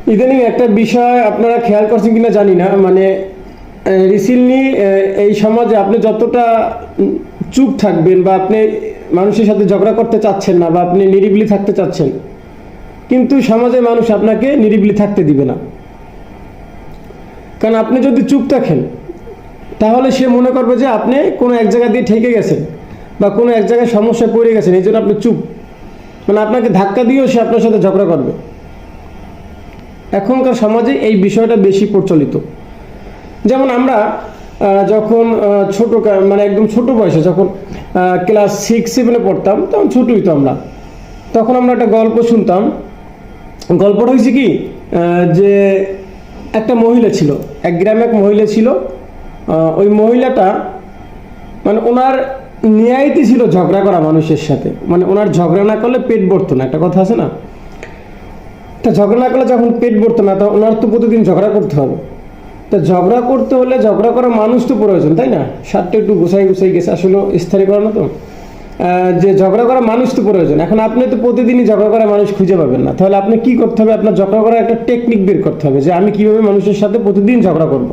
ইদানিং একটা বিষয় আপনারা খেয়াল করছেন কিনা জানি না, মানে রিসেন্টলি এই সমাজে আপনি যতটা চুপ থাকবেন বা আপনি মানুষের সাথে ঝগড়া করতে চাচ্ছেন না বা আপনি নিরিবিলি থাকতে চাচ্ছেন, কিন্তু সমাজে মানুষ আপনাকে নিরিবিলি থাকতে দিবে না। কারণ আপনি যদি চুপ থাকেন তাহলে সে মনে করবে যে আপনি কোনো এক জায়গা দিয়ে ঠেকে গেছেন বা কোনো এক জায়গায় সমস্যায় পড়ে গেছেন, এই জন্য আপনি চুপ। মানে আপনাকে ধাক্কা দিয়েও সে আপনার সাথে ঝগড়া করবে। এখনকার সমাজে এই বিষয়টা বেশি প্রচলিত। যেমন আমরা যখন ছোট, মানে একদম ছোট বয়সে যখন ক্লাস 6-7-এ পড়তাম, তখন ছোটই তো আমরা, তখন আমরা একটা গল্প শুনতাম। গল্পটা হয়েছে কি, যে একটা মহিলা ছিল, এক গ্রামে এক মহিলা ছিল। ওই মহিলাটা মানে ওনার নিয়াইতি ছিল ঝগড়া করা মানুষের সাথে, মানে ওনার ঝগড়া না করলে পেট ভরতো না, একটা কথা আছে না। তা ঝগড়া না করলে যখন পেট ভরতো না, তখন ওনার তো প্রতিদিন ঝগড়া করতে হবে। তা ঝগড়া করতে হলে ঝগড়া করার মানুষ তো প্রয়োজন, তাই না? শার্টটা একটু গুছাই গেছে, আসলে স্থির করা না তো, যে ঝগড়া করার মানুষ তো প্রয়োজন। এখন আপনি তো প্রতিদিনই ঝগড়া করার মানুষ খুঁজে পাবেন না, তাহলে আপনি কি করতে হবে? আপনার ঝগড়া করার একটা টেকনিক বের করতে হবে, যে আমি কিভাবে মানুষের সাথে প্রতিদিন ঝগড়া করব।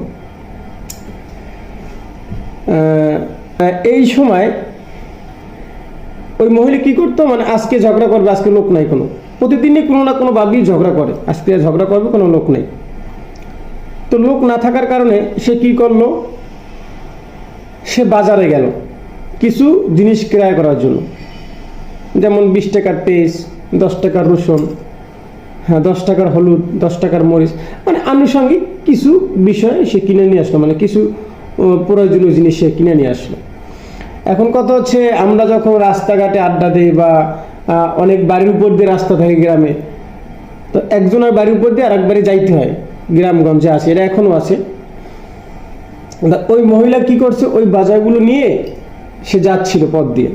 এই সময় ওই মহিলা কি করতো, মানে আজকে ঝগড়া করবে, আজকে লোক নাই কোনো, প্রতিদিনই কোনো না কোনো ভাবেই ঝগড়া করে, আজকে ঝগড়া করবে, কোনো লোক নেই। তো লোক না থাকার কারণে সে কি করলো, সে বাজারে গেল কিছু জিনিস ক্রয় করার জন্য। যেমন 20 টাকার পেঁয়াজ, 10 টাকার রসুন, হ্যাঁ 10 টাকার হলুদ, 10 টাকার মরিচ, মানে আনুষঙ্গিক কিছু বিষয় সে কিনে নিয়ে আসলো, মানে কিছু প্রয়োজনীয় জিনিস সে কিনে নিয়ে আসলো। এখন কথা হচ্ছে, আমরা যখন রাস্তাঘাটে আড্ডা দিই বা অনেক বাড়ির উপর দিয়ে রাস্তা থাকে গ্রামে, তো একজনের বাড়ির উপর দিয়ে আরেক বাড়ি যাইতে হয়, গ্রামগঞ্জে আছে, এটা এখনো আছে। ওই মহিলা কি করছে, ওই বাজারগুলো নিয়ে সে যাচ্ছিল পথ দিয়ে।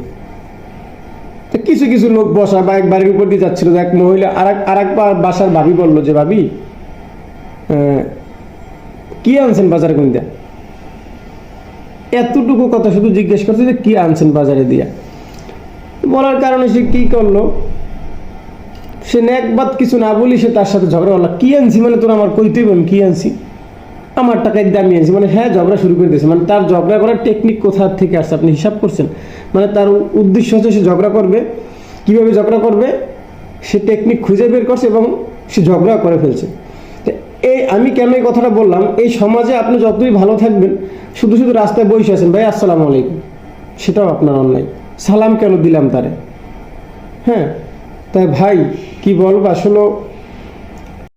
কিছু কিছু লোক বসা বা এক বাড়ির উপর দিয়ে যাচ্ছিল, এক মহিলা আরেক বাসার ভাবি বললো যে, ভাবি কি আনছেন বাজারে কোন দিয়া? এতটুকু কথা শুধু জিজ্ঞেস করছে যে কি আনছেন বাজারে দিয়া। বলার কারণে সে কি করলো, সে একবার কিছু না বলি সে তার সাথে ঝগড়া করলো। কি আনছি মানে তোর আমার কইতেই আমি কি আনছি, আমার টাকায় দামি আনছি, মানে হ্যাঁ ঝগড়া শুরু করে দিয়েছে। মানে তার ঝগড়া করার টেকনিক কোথা থেকে আসছে আপনি হিসাব করছেন? মানে তার উদ্দেশ্য হচ্ছে সে ঝগড়া করবে, কিভাবে ঝগড়া করবে সে টেকনিক খুঁজে বের করছে এবং সে ঝগড়া করে ফেলছে। এই আমি কেন এই কথাটা বললাম, এই সমাজে আপনি যতই ভালো থাকবেন, শুধু শুধু রাস্তায় বসে আছেন, ভাই আসসালামু আলাইকুম, সেটাও আপনার অন্যায়। সালাম কেন দিলাম তারে? হ্যাঁ, তাই ভাই কি বলবো, আসলে